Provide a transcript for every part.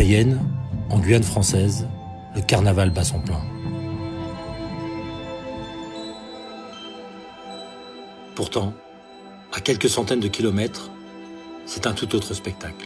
Cayenne, en Guyane française, le carnaval bat son plein. Pourtant, à quelques centaines de kilomètres, c'est un tout autre spectacle.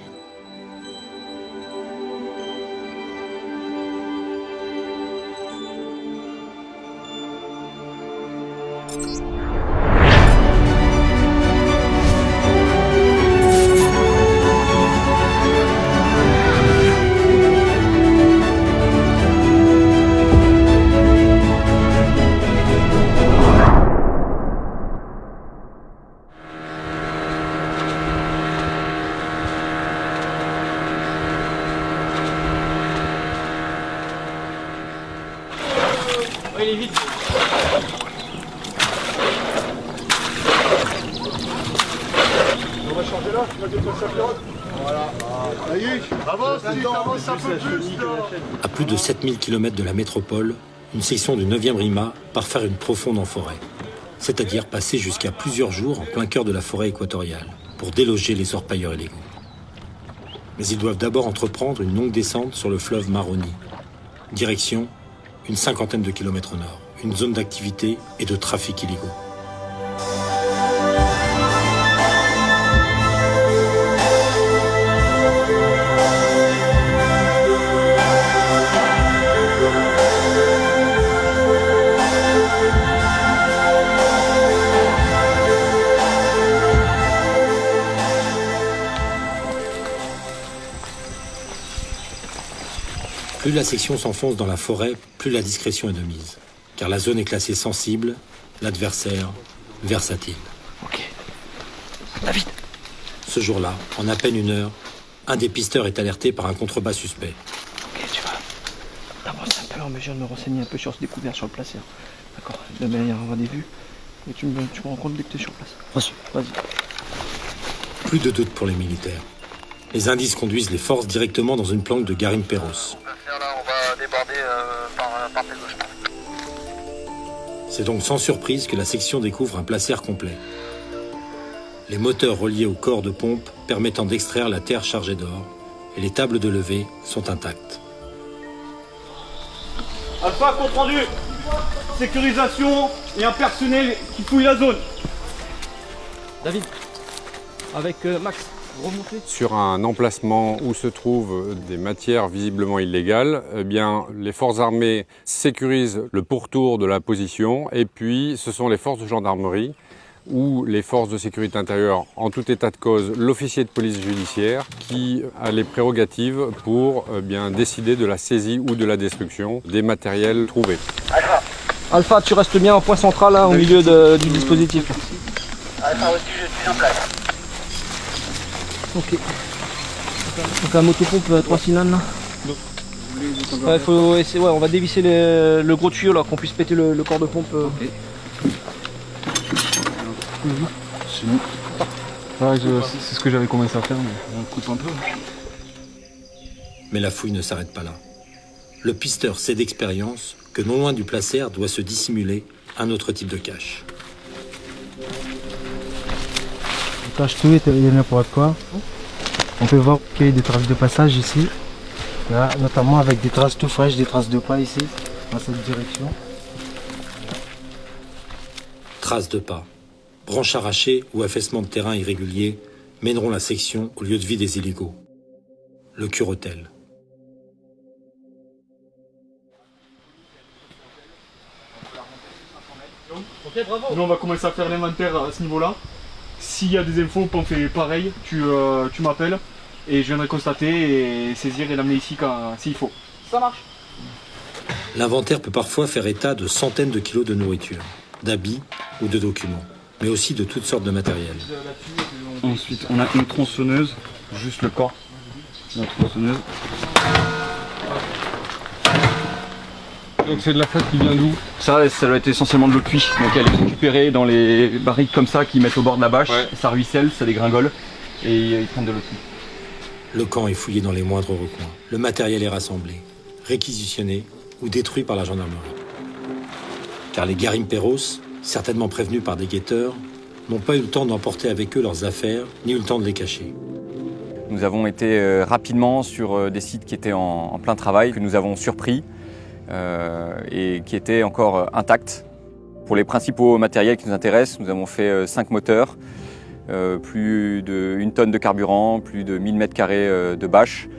Il est vite. On va changer là, tu vas déplacer la pirogue. Voilà. Ça y est, avance un peu plus là. À plus de 7000 km de la métropole, une section du 9e RIMA part faire une profonde en forêt. C'est-à-dire passer jusqu'à plusieurs jours en plein cœur de la forêt équatoriale pour déloger les orpailleurs illégaux. Mais ils doivent d'abord entreprendre une longue descente sur le fleuve Maroni. Direction une cinquantaine de kilomètres au nord, une zone d'activité et de trafic illégaux. Plus la section s'enfonce dans la forêt, plus la discrétion est de mise. Car la zone est classée sensible, l'adversaire versatile. Ok. David. Ce jour-là, en à peine une heure, un des pisteurs est alerté par un contrebas suspect. Ok, tu vas avancer un peu en mesure de me renseigner un peu sur ce découvert sur le placeur. D'accord, de manière à avoir des vues. Et tu me rends compte dès que tu es sur place. Vas-y. Plus de doute pour les militaires. Les indices conduisent les forces directement dans une planque de Garim Perros. On va déborder par tes gauche. C'est donc sans surprise que la section découvre un placère complet. Les moteurs reliés au corps de pompe permettant d'extraire la terre chargée d'or et les tables de levée sont intactes. Alpha, compte rendu. Sécurisation et un personnel qui fouille la zone. David, avec Max. Sur un emplacement où se trouvent des matières visiblement illégales, eh bien, les forces armées sécurisent le pourtour de la position et puis ce sont les forces de gendarmerie ou les forces de sécurité intérieure, en tout état de cause, l'officier de police judiciaire qui a les prérogatives pour bien décider de la saisie ou de la destruction des matériels trouvés. Alpha, tu restes bien en point central là, au milieu du dispositif. Alpha reçu, je suis en place. Ok. Donc un motopompe 3 cylindres là. Ouais, faut essayer, on va dévisser le gros tuyau là, qu'on puisse péter le corps de pompe. Okay. C'est ce que j'avais commencé à faire, mais on coupe un peu. Mais la fouille ne s'arrête pas là. Le pisteur sait d'expérience que non loin du placère doit se dissimuler un autre type de cache. Cache tout, il y en a pour quoi. On peut voir qu'il y a des traces de passage ici, là, notamment avec des traces tout fraîches, des traces de pas ici, dans cette direction. Traces de pas, branches arrachées ou affaissements de terrain irréguliers mèneront la section au lieu de vie des illégaux, le Cure-Hôtel. Nous on va commencer à faire l'inventaire à ce niveau-là. S'il y a des infos, on fait pareil, tu m'appelles et je viendrai constater et saisir et l'amener ici s'il faut. Ça marche. L'inventaire peut parfois faire état de centaines de kilos de nourriture, d'habits ou de documents, mais aussi de toutes sortes de matériel. Ensuite, on a une tronçonneuse, juste le corps. La tronçonneuse. Donc c'est de la flotte qui vient d'où? Ça doit être essentiellement de l'eau de pluie. Donc elle est récupérée dans les barriques comme ça qu'ils mettent au bord de la bâche. Ouais. Ça ruisselle, ça dégringole et ils prennent de l'eau de pluie. Le camp est fouillé dans les moindres recoins. Le matériel est rassemblé, réquisitionné ou détruit par la gendarmerie. Car les Garim Perros, certainement prévenus par des guetteurs, n'ont pas eu le temps d'emporter avec eux leurs affaires, ni eu le temps de les cacher. Nous avons été rapidement sur des sites qui étaient en plein travail, que nous avons surpris et qui étaient encore intacts. Pour les principaux matériels qui nous intéressent, nous avons fait 5 moteurs, plus d'1 tonne de carburant, plus de 1000 m² de bâches,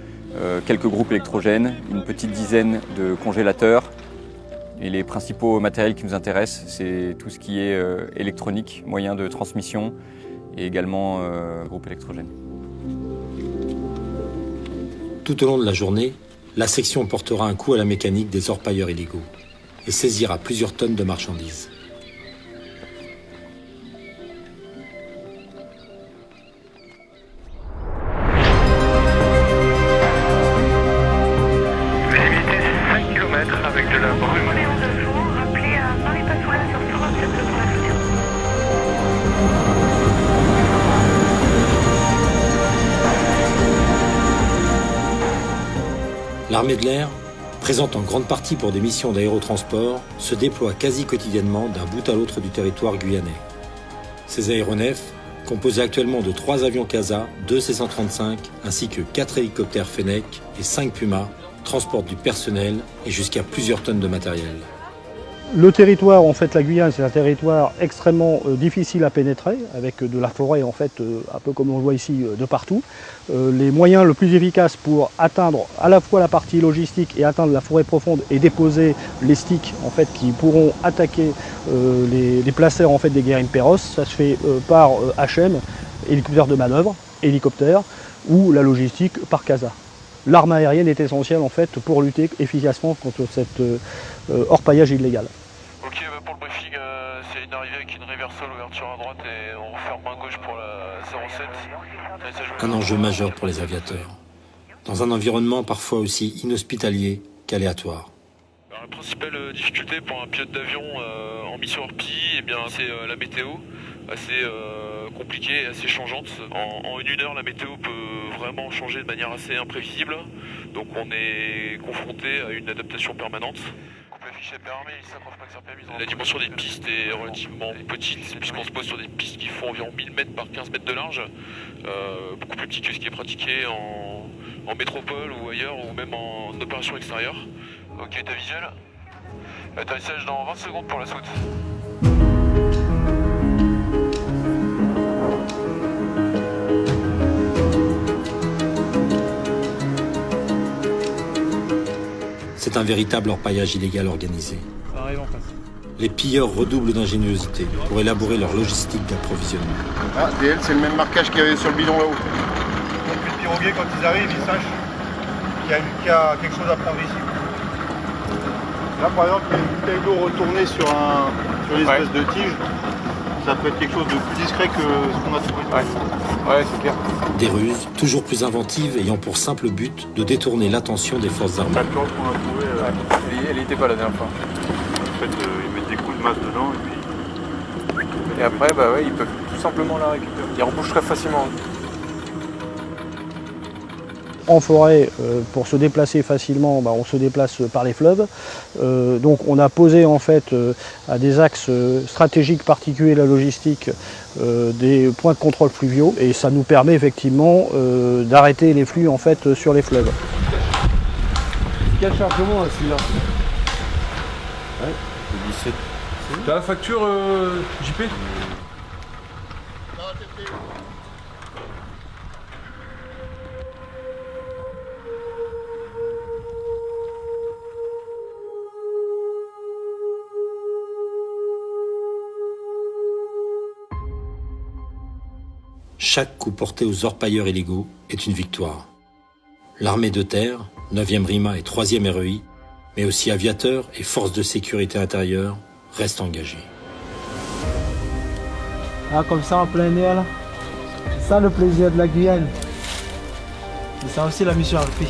quelques groupes électrogènes, une petite dizaine de congélateurs. Et les principaux matériels qui nous intéressent, c'est tout ce qui est électronique, moyen de transmission et également groupe électrogène. Tout au long de la journée, la section portera un coup à la mécanique des orpailleurs illégaux et saisira plusieurs tonnes de marchandises. Visibilité 5 km avec de la brume. Rappelez à Marie-Passoire sur 47 pour la soutien. L'armée de l'air, présente en grande partie pour des missions d'aérotransport, se déploie quasi quotidiennement d'un bout à l'autre du territoire guyanais. Ces aéronefs, composés actuellement de 3 avions CASA, 2 C-135, ainsi que 4 hélicoptères Fennec et 5 Puma, transportent du personnel et jusqu'à plusieurs tonnes de matériel. Le territoire, en fait, la Guyane, c'est un territoire extrêmement difficile à pénétrer, avec de la forêt, en fait, un peu comme on le voit ici, de partout. Les moyens le plus efficaces pour atteindre à la fois la partie logistique et atteindre la forêt profonde et déposer les sticks, en fait, qui pourront attaquer les placeurs, en fait, des guérines Perros, ça se fait par HM, hélicoptère de manœuvre, hélicoptère, ou la logistique par CASA. L'arme aérienne est essentielle, en fait, pour lutter efficacement contre cet orpaillage illégal. Ok, pour le briefing, c'est une arrivée avec une reversal, ouverture à droite et on referme main gauche pour la 07. Un enjeu majeur pour les aviateurs, dans un environnement parfois aussi inhospitalier qu'aléatoire. La principale difficulté pour un pilote d'avion en mission orpi, eh bien, c'est la météo, assez compliquée et assez changeante. En 1 heure, la météo peut vraiment changer de manière assez imprévisible, donc on est confronté à une adaptation permanente. La dimension des pistes est relativement petite, puisqu'on se pose sur des pistes qui font environ 1000 mètres par 15 mètres de large, beaucoup plus petit que ce qui est pratiqué en métropole ou ailleurs, ou même en opération extérieure. Ok, t'as visuel. Atterrissage dans 20 secondes pour la saute. C'est un véritable orpaillage illégal organisé. Ça arrive en face. Les pilleurs redoublent d'ingéniosité pour élaborer leur logistique d'approvisionnement. Ah, DL, c'est le même marquage qu'il y avait sur le bidon là-haut. Donc les pirogues, quand ils arrivent, ils sachent qu'il y a quelque chose à prendre ici. Là, par exemple, il y a une bouteille d'eau retournée sur une espèce de tige. Ça peut être quelque chose de plus discret que ce qu'on a trouvé. Ouais, c'est clair. Des ruses, toujours plus inventives, ayant pour simple but de détourner l'attention des forces armées. La planche qu'on a trouvée, Elle n'était pas la dernière fois. en fait, ils mettent des coups de masse dedans et puis... Et après, ils peuvent tout simplement la récupérer. Ils rebouchent très facilement. En forêt, pour se déplacer facilement, on se déplace par les fleuves. Donc on a posé en fait à des axes stratégiques particuliers la logistique des points de contrôle fluviaux et ça nous permet effectivement d'arrêter les flux en fait sur les fleuves. Quel chargement celui-là? Ouais, 17. T'as la facture JP? Chaque coup porté aux orpailleurs illégaux est une victoire. L'armée de terre, 9e RIMA et 3e REI, mais aussi aviateurs et forces de sécurité intérieure, restent engagés. Ah, comme ça en plein air là. C'est ça le plaisir de la Guyane. C'est ça aussi la mission RP.